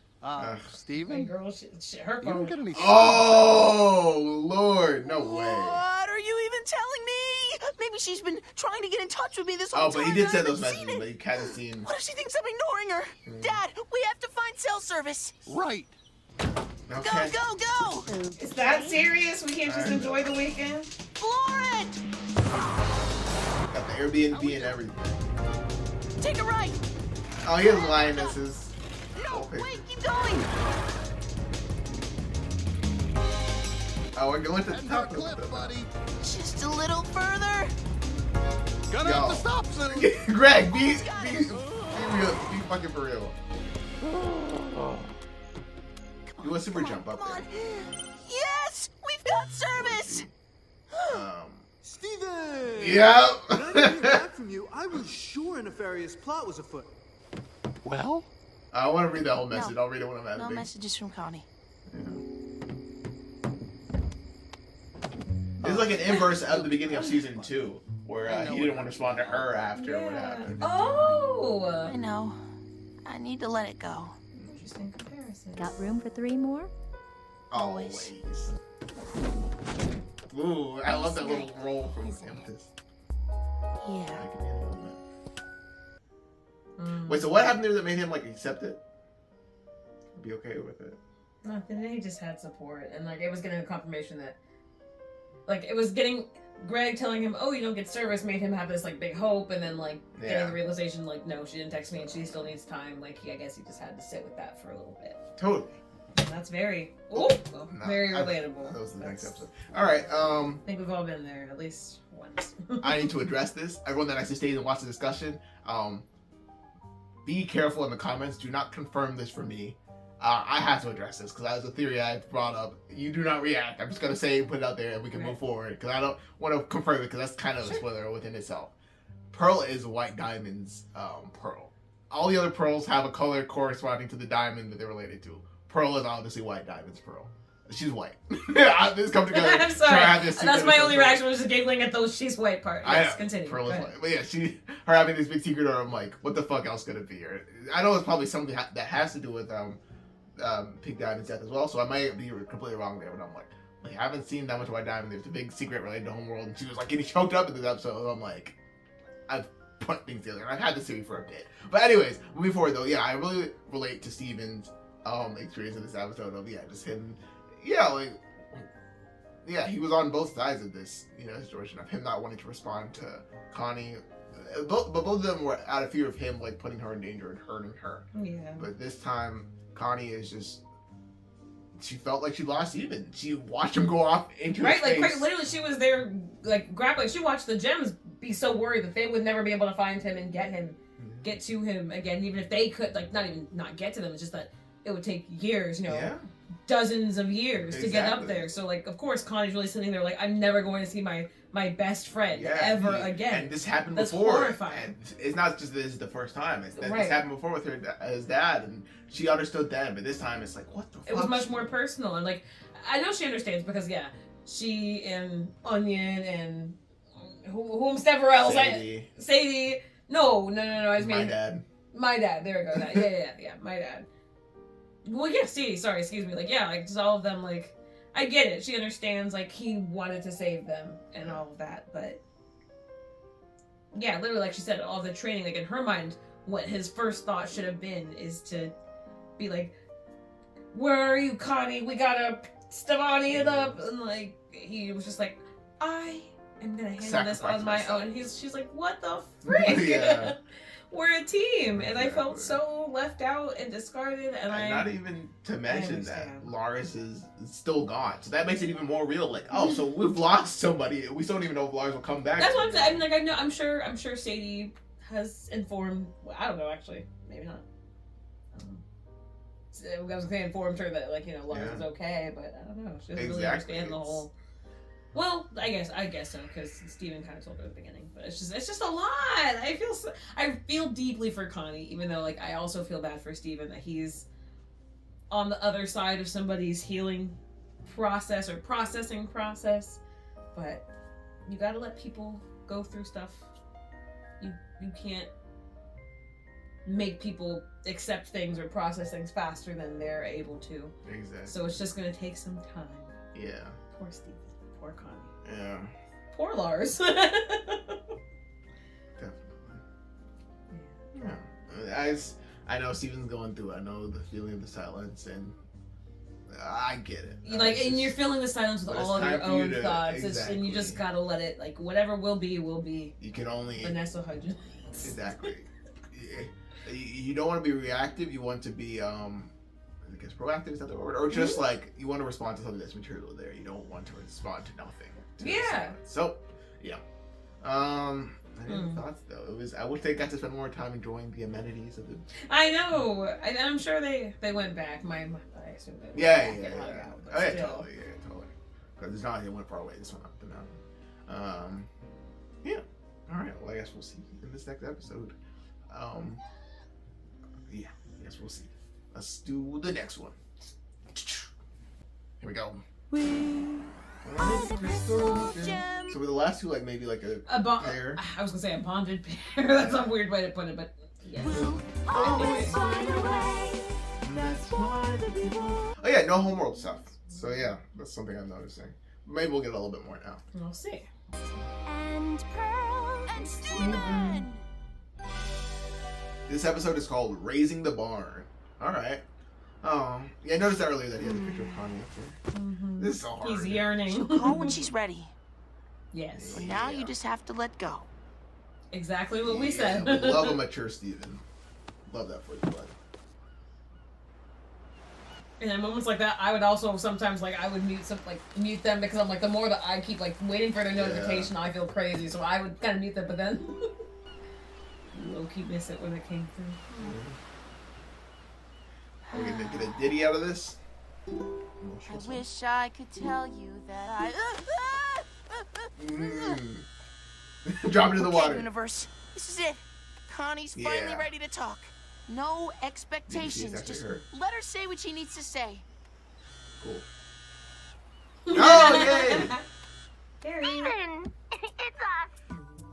Steven? Girl, her You don't phone. get any... Oh, Lord. No way. What are you even telling me? Maybe she's been trying to get in touch with me this whole Oh, time. but he did and I send those haven't seen messages, it. but he kind of seen... What if she thinks I'm ignoring her? Dad, we have to find cell service. Right. Okay. Go, go, go! Is that serious? We can't just enjoy the weekend? Floor it! Got the Airbnb and everything. Take a right. Oh, he has lionesses. No, wait, keep going. Oh, we're going to the top of clip, buddy. Just a little further. Gonna have to stop soon. Greg, be fucking for real. You want super jump up there? Yes, we've got service. Steven! Yep. When I didn't hear back from you, I was sure a nefarious plot was afoot. Well? I want to read that whole message. I'll read it when I'm No editing. messages from Connie. This is like an inverse of the beginning of season 2, where he didn't want to respond to her after what happened. Oh! I know. I need to let it go. Interesting comparison. Got room for 3 more? Always. Ooh, I love that little roll from Amethyst. Yeah. Wait, so what happened there that made him like accept it? Be okay with it? Nothing. He just had support, and like it was getting a confirmation that, like, it was getting Greg telling him, "Oh, you don't get service," made him have this like big hope, and then like getting the realization, like, no, she didn't text me, and she still needs time. Like, I guess he just had to sit with that for a little bit. Totally. And that's very, very relatable. That was the next episode. All right. I think we've all been there at least once. I need to address this. Everyone that actually stays and watch the discussion, be careful in the comments. Do not confirm this for me. I have to address this because that was a theory I brought up. You do not react. I'm just gonna say, put it out there, and we can move forward because I don't want to confirm it because that's kind of a spoiler within itself. Pearl is White Diamond's pearl. All the other pearls have a color corresponding to the diamond that they're related to. Pearl is obviously White Diamond's pearl. She's white. This come together. I'm sorry. This That's my only reaction was just giggling at those she's white part. Yes, continue. Pearl Go is ahead. white. But yeah, her having this big secret, or I'm like, what the fuck else could it be? Or, I know it's probably something that has to do with Pink Diamond's death as well, so I might be completely wrong there, but I'm like, I haven't seen that much White Diamond. There's a big secret related to Homeworld, and she was like getting choked up in this episode, and I'm like, I've put things together, and I've had this theory for a bit. But anyways, moving forward though, yeah, I really relate to Steven's experience in this episode of, just him, he was on both sides of this, situation of him not wanting to respond to Connie, but both of them were out of fear of him, like, putting her in danger and hurting her. Yeah. But this time, Connie is just, she felt like she lost Steven. She watched him go off into his face. Like, literally, she was there, like, grappling. She watched the Gems be so worried that they would never be able to find him and get to him again, even if they could, like, not get to them. It's just that it would take years, dozens of years to get up there. So, like, of course, Connie's really sitting there like, I'm never going to see my best friend ever again. And this happened That's before. Horrifying. And it's not just this is the first time. This Right. happened before with his dad, and she understood then. But this time, it's like, what the fuck? It was much more personal, and like, I know she understands because she and Onion and whomsoever else. Sadie. No. I was My dad. My dad. There we go. That. Yeah. My dad. Well, yeah. Sadie. Sorry. Excuse me. Like, yeah. Like, just all of them. Like, I get it. She understands. Like, he wanted to save them and all of that. But yeah, literally, like she said, all the training. Like in her mind, what his first thought should have been is to be like, "Where are you, Connie? We gotta Stevani it up." And like, he was just like, "I am gonna handle this on my own." She's like, "What the frick?" Yeah. We're a team, and I felt so left out and discarded. And not even to mention that Lars is still gone, so that makes it even more real. Like, oh, so we've lost somebody. We still don't even know if Lars will come back. That's what I'm saying. I mean, like, I know. I'm sure Sadie has informed. Well, I don't know, actually. Maybe not. I was gonna say informed her that, like, you know, Lars is okay, but I don't know. She doesn't really understand the whole. Well, I guess so, because Steven kind of told her at the beginning. But it's just a lot. I feel deeply for Connie, even though, like, I also feel bad for Steven that he's on the other side of somebody's healing process or processing process. But you gotta let people go through stuff. You can't make people accept things or process things faster than they're able to. Exactly. So it's just gonna take some time. Yeah. Poor Steven. Poor Connie. Yeah. Poor Lars. Definitely. Yeah. I know Steven's going through it. I know the feeling of the silence, and I get it. And you're feeling the silence with all of your own thoughts, exactly. and you just gotta let it, like, whatever will be, will be. You can only Vanessa Hudgens. Exactly. You don't want to be reactive. You want to be, I guess proactive is not the word, or just like you want to respond to something that's material there. You don't want to respond to nothing. So, yeah. Any thoughts though? I wish they got to spend more time enjoying the amenities of the. I know, and I'm sure they went back. I assume they went back. Totally. Because it's not like they went far away. This one up the mountain. Yeah. All right. Well, I guess we'll see in this next episode. Yeah. I guess we'll see. Let's do the next one. Here we go. So with the last two, like maybe like a pair. I was gonna say a bonded pair. That's a weird way to put it, but yes. Oh yeah, no homeworld stuff. So yeah, that's something I'm noticing. Maybe we'll get a little bit more now. We'll see. And Pearl and Steven. This episode is called Raising the Barn. Alright. Yeah, I noticed that earlier that he had a picture of Connie up there. This is so hard. He's yearning. She'll call when she's ready. Yes. But now you just have to let go. Exactly what we said. Love a mature Steven. Love that for you, bud. And in moments like that, I would also sometimes, like, I would mute them because I'm like, the more that I keep, like, waiting for their notification, I feel crazy. So I would kind of mute them, but then low-key miss it when it came through. Are we gonna get a ditty out of this? I wish I could tell you that Drop it in the water. Universe, this is it. Connie's finally ready to talk. No expectations. Just let her say what she needs to say. Cool. Oh, yay! Steven, it's us.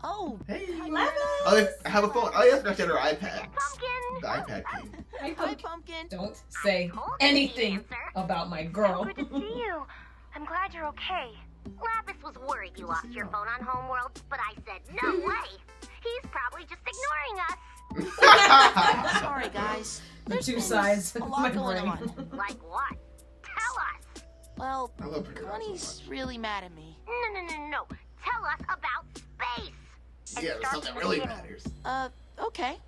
Oh, hey. Lapis. Oh, they have a phone. Oh, yeah, I forgot she had her iPad. Pumpkin. The iPad king. Hi, Pumpkin. Don't say anything about my girl. So good to see you. I'm glad you're okay. Lapis was worried you lost your phone on Homeworld, but I said, no way. He's probably just ignoring us. Sorry, guys. The two sides a of lot my going brain. on. Like what? Tell us. Well, I love her. Connie's really mad at me. No. Tell us about space. And Yeah, start something from the really beginning. matters. Okay.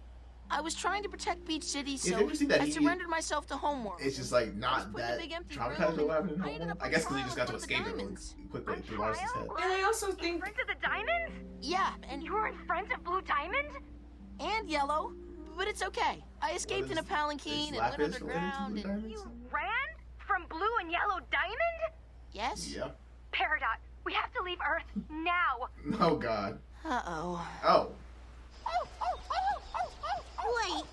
I was trying to protect Beach City, so interesting that I he- surrendered myself to Homeworld. It's just like not that traumatized or what happened in I ended Homeworld. up I on guess because he trial just got to in front of the escape it really diamonds. quickly through Lars's head. And I also think Friends of the Diamond? Yeah, and You were in Friends of Blue Diamond? Yellow, but it's okay. I escaped in a palanquin and went Lapis related to underground Blue and... Diamonds? You ran? From Blue and Yellow Diamond? Yes? Yeah. Peridot, we have to leave Earth now. Oh God. Uh-oh. Oh. Wait,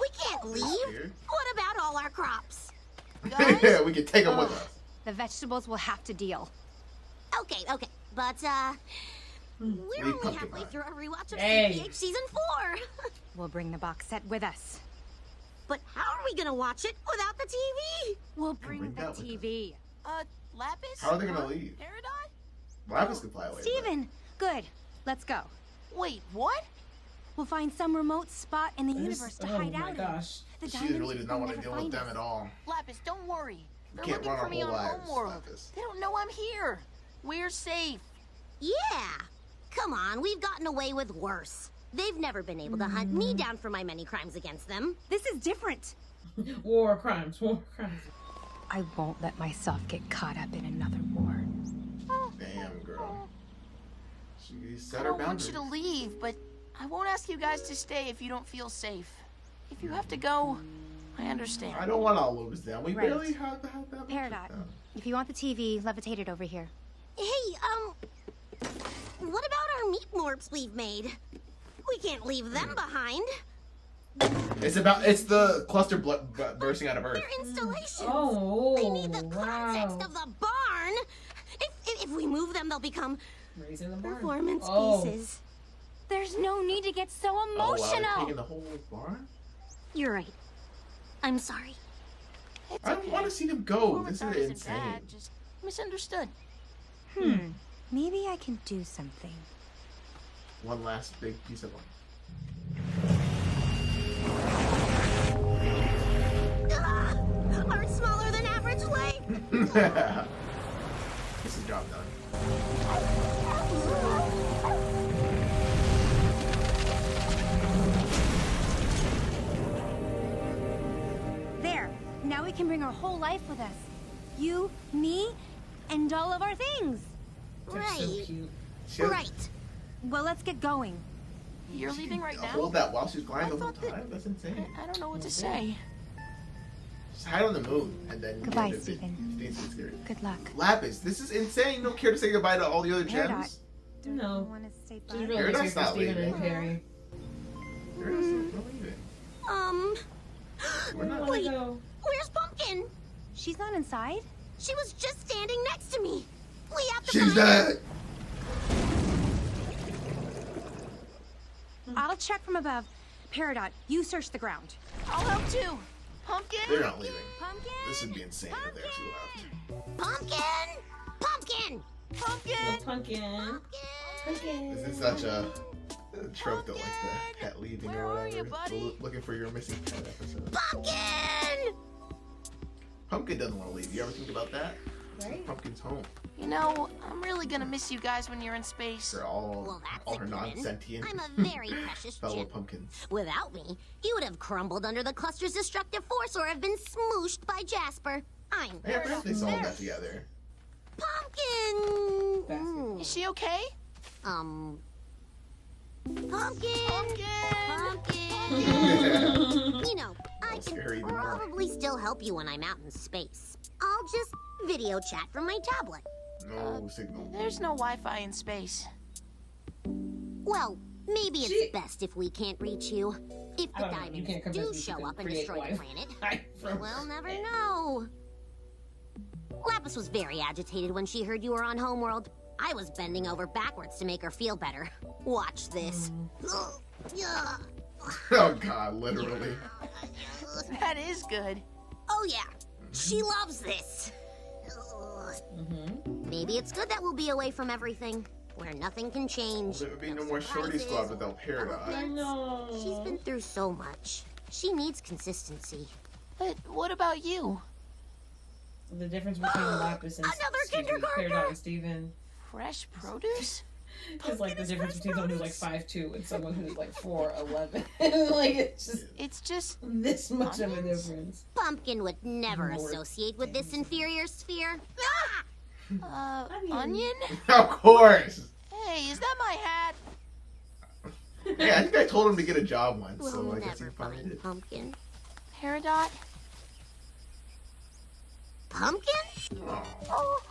we can't leave. Weird. What about all our crops? Yeah, we can take them with us. The vegetables will have to deal. Okay, but we're only halfway through our rewatch of Hey. CPH season 4. We'll bring the box set with us. But how are we gonna watch it without the TV? We'll bring the that with TV. Lapis? How are they gonna leave? Peridot? Lapis can fly away. Steven, good. Let's go. Wait, what? We'll find some remote spot in the universe to hide Oh my out gosh. in. The She diamonds really does not will want to never deal with find them us. at all. Lapis, don't worry. They're Can't looking run for our me whole on lives, Homeworld. Lapis. They don't know I'm here. We're safe. Yeah. Come on, we've gotten away with worse. They've never been able to hunt me down for my many crimes against them. This is different. War crimes. I won't let myself get caught up in another war. Damn, girl. She set I her don't want boundaries. you to leave, but I won't ask you guys to stay if you don't feel safe. If you have to go, I understand. I don't want to lose them. We Right. barely have that much of Peridot, them. if you want the TV, levitate it over here. Hey, what about our meat morphs we've made? We can't leave them behind. It's the cluster bursting out of Earth. Their installations. Oh, They need the context wow. of the barn. If we move them, they'll become Raising the barn. performance Oh. pieces. There's no need to get so Oh, wow, they're emotional. taking the whole barn? You're right. I'm sorry. I don't want to see them go. This Performance is art isn't bad, insane. just misunderstood. Maybe I can do something. One last big piece of one. Our smaller than average leg. This is job done. There. Now we can bring our whole life with us. You, me, and all of our things. They're so Right. cute. She has- Right. Well, let's get going. You're leaving right now? Hold that while she's flying I the whole thought that- time? That's insane. I don't know what to say. Just hide on the moon and then Goodbye, it Steven. stays so scary. Good luck. Lapis, this is insane. You don't care to say goodbye to all the other gems? No. Want to stay She's really Peridot's sweet for not Steven leaving. and Perry. You're not leaving. We're not Wait. Go. Where's Pumpkin? She's not inside? She was just standing next to me. We have to She's find her. dead. I'll check from above. Peridot, you search the ground. I'll help too. Pumpkin? They're not leaving. Pumpkin? This would be insane if they actually left. Pumpkin! Pumpkin! Pumpkin! Pumpkin. Pumpkin. This is such a trope that like the pet leaving Where or are you, whatever. buddy? Looking for your missing pet episode. Pumpkin! Pumpkin doesn't want to leave. You ever think about that? Right? Pumpkin's home. You know, I'm really gonna miss you guys when you're in space. For all, Well, that's all a her given. non-sentient I'm a very precious fellow gem. pumpkins. Without me, you would have crumbled under the cluster's destructive force or have been smooshed by Jasper. I'm Hey, I forgot they saw that together. Pumpkin! Bastard. Is she okay? Pumpkin! Pumpkin! You know, I scary can even more. probably still help you when I'm out in space. I'll just video chat from my tablet. No signal. There's no Wi-Fi in space. Well, maybe it's best if we can't reach you. If I the don't know. You diamonds can't do convince me she show can up and create destroy the life. planet, we'll never know. Lapis was very agitated when she heard you were on Homeworld. I was bending over backwards to make her feel better. Watch this. Yeah. Oh god, literally. That is good. Oh yeah, she loves this. Maybe it's good that we'll be away from everything, where nothing can change. There would be no more Shorty Squad without Peridot. I know. She's been through so much. She needs consistency. But what about you? The difference between Lapis and Another excuse me, kindergartner! Peridot and Steven Fresh produce? is like the difference between someone who's like 5'2" and someone who's like 4'11". Like It's just this much of a onions? difference. Pumpkin would never Lord. associate with this inferior sphere. Onion? Of course! Hey, is that my hat? Hey, I think I told him to get a job once, We'll so I guess he never finally find did. Pumpkin. Peridot? Pumpkin? Oh.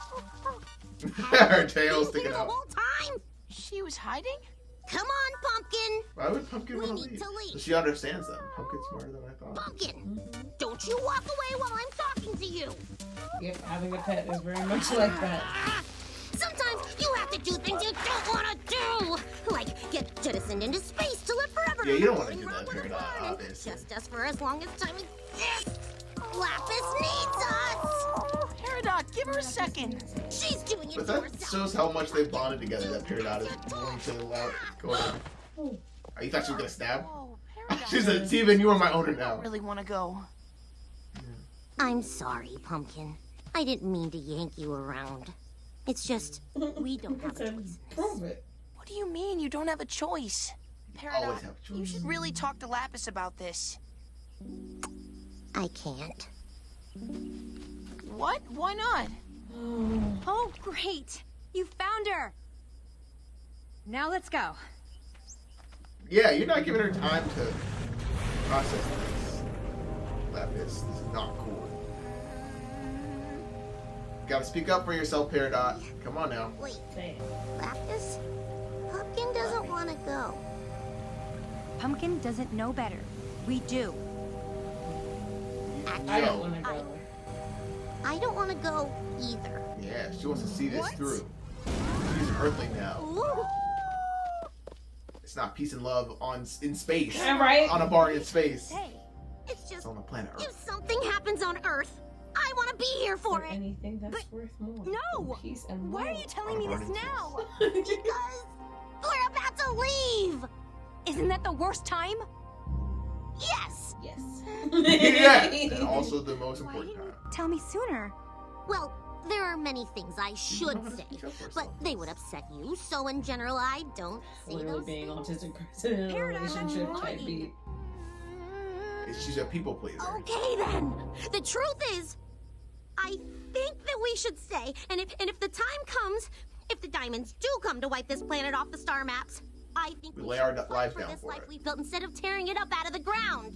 Her tail's Been sticking here the out. whole time? She was hiding? Come on, Pumpkin! Why would Pumpkin We want to need leave? to leave. She understands them. Pumpkin's smarter than I thought. Pumpkin! Don't you walk away while I'm talking to you! Yep, having a pet is very much like that. Sometimes You have to do things you don't want to do! Like get jettisoned into space to live forever. Yeah, you don't want to floating do that, around with a Peridot, barn. obviously. Just us for as long as time exists. Lapis needs us! Peridot, give her a second. She's doing it But to that herself. shows how much they bonded together, that Peridot is willing to allow go on. Oh, you thought she was gonna stab? Whoa, She said, Steven, you are my owner now. I really want to go. I'm sorry, Pumpkin. I didn't mean to yank you around. It's just, we don't have a choice. Prove it. What do you mean you don't have a choice? Always Peridot, have a choice. you should really talk to Lapis about this. I can't. What? Why not? Oh, great. You found her. Now let's go. Yeah, you're not giving her time to process this. Lapis, this is not cool. Gotta speak up for yourself, Peridot. Come on now. Wait, Lapis? Pumpkin doesn't want to go. Pumpkin doesn't know better. We do. I don't want to go. I don't want to go either. Yeah, she wants to see this through. She's an Earthling now. Ooh. It's not peace and love in space. Yeah, right? On a bar in space. Hey, it's just It's on the planet if Earth. something happens on Earth, I want to be here for it. Anything that's worth more. No! Peace and Why are love. you telling me this now? Because we're about to leave. Isn't that the worst time? Yes. Yes. Yes, and also the most Why important didn't time. you tell me sooner? Well, there are many things I should say, but they would upset you. So in general, I don't say Literally those being things. autistic person in a Paradise, relationship I'm type lying. beat. She's a people pleaser. Okay then. The truth is, I think that we should stay. And if the time comes, if the diamonds do come to wipe this planet off the star maps, I think We we lay should our fight lives for down this for life it. we built instead of tearing it up out of the ground.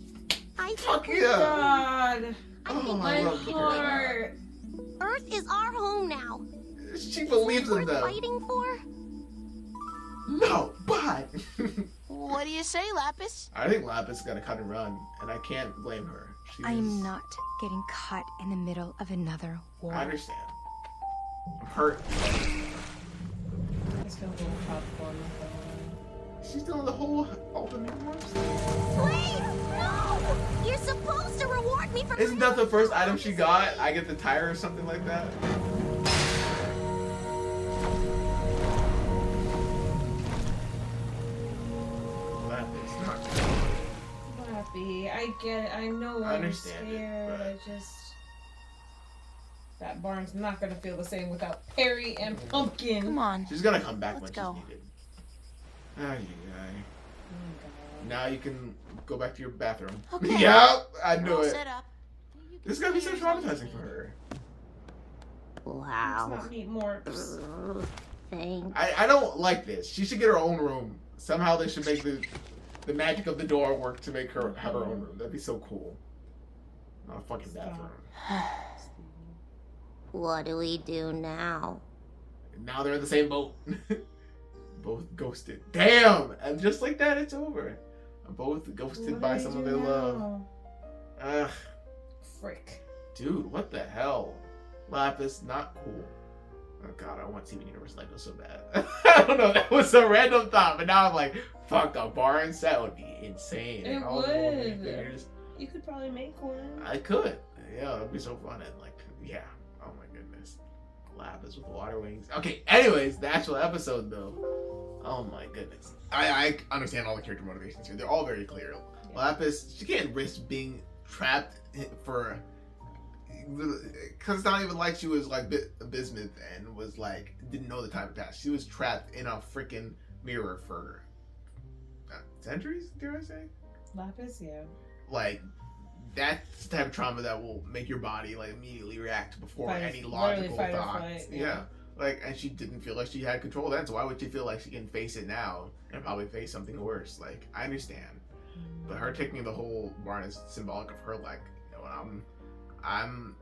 I Fuck think yeah. God. I Oh, think I My love Peridot. heart. Earth is our home now. She believes in Worth them. fighting for? No, but What do you say, Lapis? I think Lapis got to cut and run, and I can't blame her. She's, I'm not getting caught in the middle of another war. I understand. I'm hurt. Let's go with popcorn. She's doing the whole ultimate war stuff. Wait! No! You're supposed to reward me for Isn't that the first item she got? I get the tire or something like that. Lapis, not Happy. I get it. I know I I'm understand it, scared. but- I just. That barn's not gonna feel the same without Perry and Pumpkin. Come on. She's gonna come back Let's when go. she's needed. Ay, ay. Now you can go back to your bathroom. Okay. Yep, I We're knew all it. set up. This is gonna be so traumatizing for her. Let's Wow. not meet more. Thanks. I don't like this. She should get her own room. Somehow they should make the magic of the door work to make her have her own room. That'd be so cool. Not a fucking bathroom. What do we do now? Now they're in the same boat. Both ghosted. Damn! And just like that, it's over. Both ghosted by someone they love. Ugh. Frick. Dude, what the hell? Lapis, not cool. Oh god, I want Steven Universe Lego so bad. I don't know, that was a random thought, but now I'm like, fuck, a barn set would be insane. It All the little would. figures. You could probably make one. I could. Yeah, it'd be so fun. And like, yeah. Oh my goodness. Lapis with water wings. Okay, anyways, the actual episode though. Oh my goodness. I understand all the character motivations here. They're all very clear. Yeah. Lapis, she can't risk being trapped for... Because it's not even like she was like bismuth and was like, didn't know the time had passed. She was trapped in a freaking mirror for centuries, dare I say? Lapis, yeah. Like, that's the type of trauma that will make your body like immediately react before Fight- any literally logical fight or thoughts. flight, Yeah. yeah. Like, and she didn't feel like she had control then, so why would she feel like she can face it now and probably face something worse? Like, I understand. But her taking the whole barn is symbolic of her, like, you know, I'm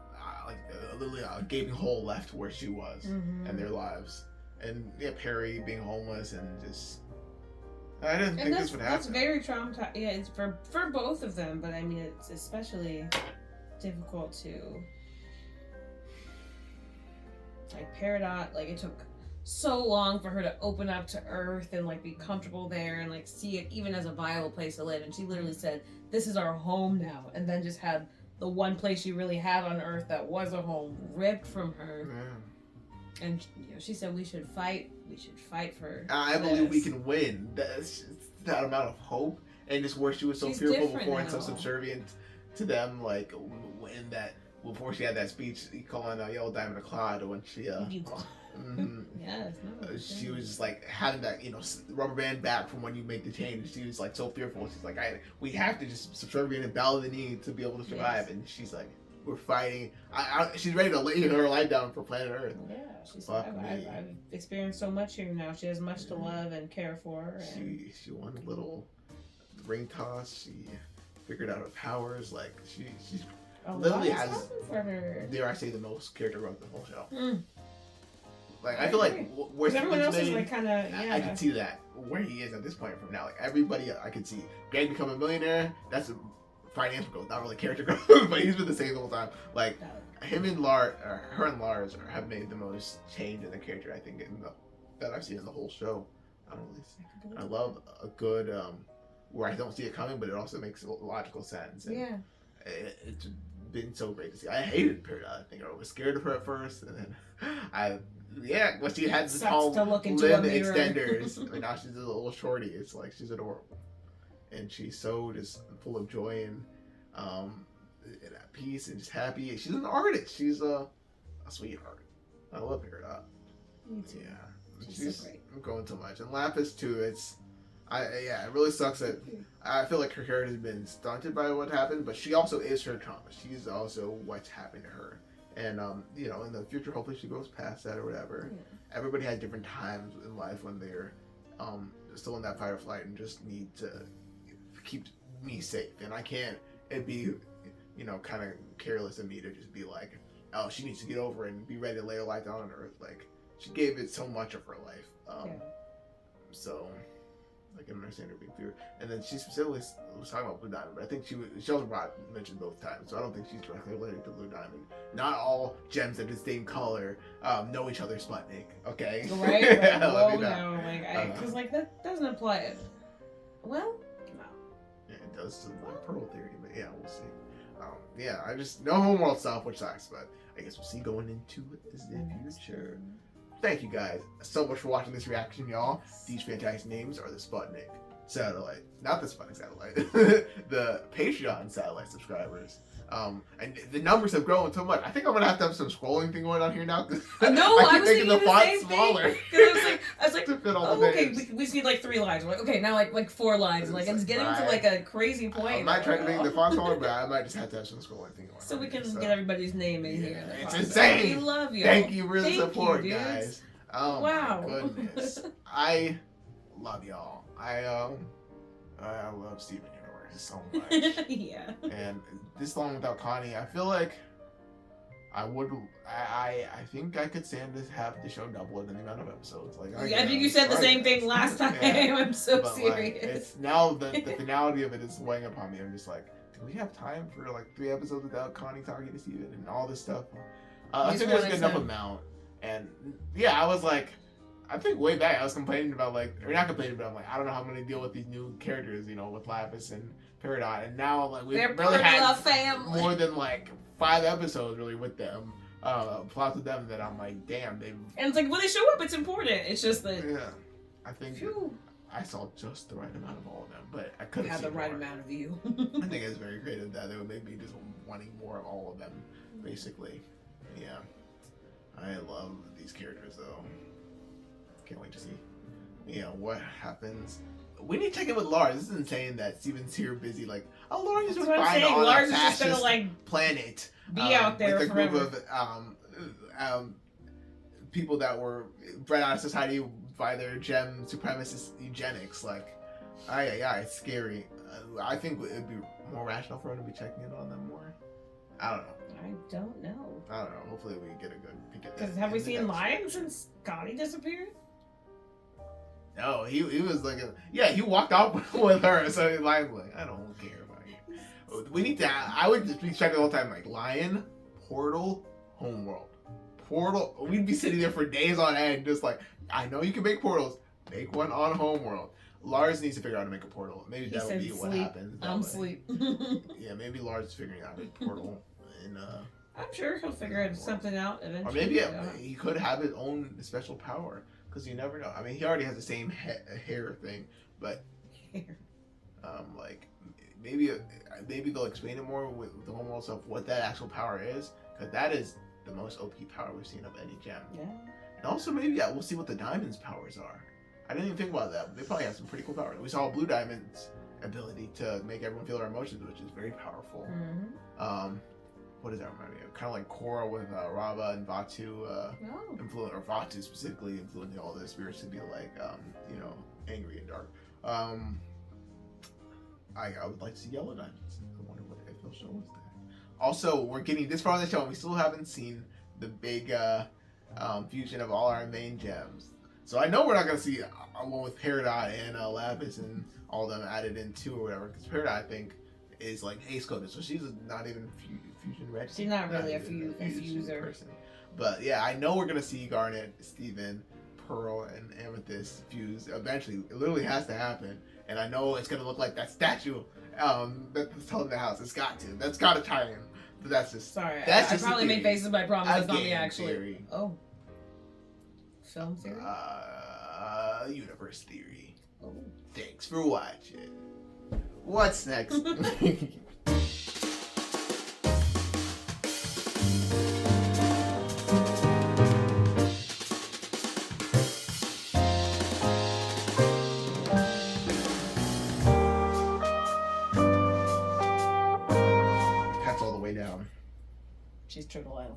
like literally a gaping hole left where she was and their lives. And yeah, Perry being homeless and just, I didn't think this would happen. That's very traumatizing. Yeah, it's for both of them, but I mean, it's especially difficult to like Peridot. Like, it took so long for her to open up to Earth and like be comfortable there and like see it even as a viable place to live. And she literally said, "This is our home now," and then just had the one place she really had on Earth that was a home ripped from her. Yeah. And she said, "We should fight. We should fight for." I believe we can win. That's that amount of hope, and just where she was so fearful before and so subservient to them, like in that before she had that speech calling Yellow Diamond a clod when she yes, she was just like having that rubber band back from when you make the change. She was like so fearful. She's like, we have to just subservient and bow the knee to be able to survive. Yes. And she's like, we're fighting. She's ready to lay her life down for planet Earth. Yeah, she's like, I've experienced so much here now. She has much to love and care for. And she won a little ring toss. She figured out her powers. Like she's literally has, for her. Dare I say, the most character growth in the whole show. Like I feel like where everyone else is like kind of I can see that where he is at this point from now. Like everybody, I could see Greg become a millionaire. That's a financial growth, not really character growth, but he's been the same the whole time. Like him and her and Lars have made the most change in the character I think that I've seen in the whole show. I love a good where I don't see it coming, but it also makes logical sense. And it's been so great to see. I hated Peridot. I think I was scared of her at first, and then but she had this whole limb extenders. I mean, now she's a little shorty. It's like she's adorable, and she's so just full of joy and at peace and just happy. She's an artist. She's a sweetheart. I love Peridot. Me too. Yeah, she's so great. Going too much, and Lapis too. It really sucks that I feel like her character has been stunted by what happened, but she also is her trauma. She's also what's happened to her. And, in the future, hopefully she goes past that or whatever. Yeah. Everybody has different times in life when they're still in that fight or flight and just need to keep me safe. And it'd be, kind of careless of me to just be like, oh, she needs to get over it and be ready to lay her life down on Earth. Like, she gave it so much of her life. So I can understand her being feared. And then she specifically was talking about Blue Diamond, but I think she also mentioned both times, so I don't think she's directly related to Blue Diamond. Not all gems that are the same color know each other, Sputnik. Okay, right? Well, no, because that doesn't apply it. Well, no. Yeah, it does to the Pearl theory, but yeah, we'll see. I just no homeworld stuff, which sucks, but I guess we'll see going into the future. Thank you guys so much for watching this reaction, y'all. These fantastic names are the Sputnik satellite, not the Sputnik satellite, the Patreon satellite subscribers. And the numbers have grown so much. I think I'm gonna have to have some scrolling thing going on here now. No, I was thinking the font smaller. I was like, to fit all oh, the okay, names. we just need like 3 lines. We're like, okay, now like 4 lines. Like it's getting to like a crazy point. I'm not trying to make the font smaller, but I might just have to have some scrolling thing going on. So we can get everybody's name in here. It's insane. We love you. Thank you for the support, guys. Oh wow. My goodness. I love y'all. I love Steven Universe so much. Yeah. And this long without Connie, I feel like I think I could stand to have the show double in the amount of episodes. Like I think you said the same thing last time. Yeah. I'm so serious. Like, it's now the finality of it is weighing upon me. I'm just like, do we have time for like 3 episodes without Connie talking to Steven and all this stuff? I think there's a good enough amount. And I was like, I think way back I was complaining about not complaining, but I'm like, I don't know how I'm gonna deal with these new characters, with Lapis and Peridot, and now like we've really had more than like 5 episodes really with them, plots with them that I'm like, damn, they've. And it's like when they show up, it's important. It's just that. Yeah, I think I saw just the right amount of all of them, but I could have the right amount of you. I think it's very creative that they would make me just wanting more of all of them, basically. Yeah. I love these characters though. Can't wait to see what happens. We need to check in with Lars. This is insane that Steven's here busy Lars is just fine on Lars a is just gonna planet. Be out there with a forever. group of people that were bred out of society by their gem supremacist eugenics. It's scary. I think it'd be more rational for him to be checking in on them more. I don't know. I don't know. Hopefully we get a good peek at that. Because have we seen Lion since Connie disappeared? No, he was like he walked off with her, so Lion's like, I don't care about you. We need to. I would just be checking all the time, like Lion, Portal, Homeworld, Portal. We'd be sitting there for days on end, just like I know you can make portals. Make one on Homeworld. Lars needs to figure out how to make a portal. Maybe He that'll said be what sleep. happens. I'm sleep. Yeah, maybe Lars is figuring out a portal. I'm sure he'll figure something out eventually. Or maybe he could have his own special power. Because you never know. I mean, he already has the same hair thing. But, like, maybe they'll explain it more with the Homeworld stuff, what that actual power is. Because that is the most OP power we've seen of any gem. Yeah. And also, maybe we'll see what the Diamond's powers are. I didn't even think about that. They probably have some pretty cool powers. We saw Blue Diamond's ability to make everyone feel their emotions, which is very powerful. What does that remind me of? Kind of like Korra with Rava and Vatu, or Vatu specifically influencing all the spirits to be like, angry and dark. I would like to see Yellow Diamonds. I wonder what if they'll show us that. Also, we're getting this far in the show, and we still haven't seen the big fusion of all our main gems. So I know we're not going to see one with Peridot and Lapis and all of them added in too or whatever. Because Peridot, I think, is like haze coded, so she's not even fusion ready. She's not really a fuser person. But yeah, I know we're going to see Garnet, Steven, Pearl, and Amethyst fuse eventually. It literally has to happen. And I know it's going to look like that statue that's telling the house. It's got to. That's got to tie in. But that's just... Sorry, that's I probably made faces, but I promise that's not me actually. Theory. Oh. Film theory? Universe theory. Oh. Thanks for watching. What's next? Cat's all the way down. She's Turtle Island.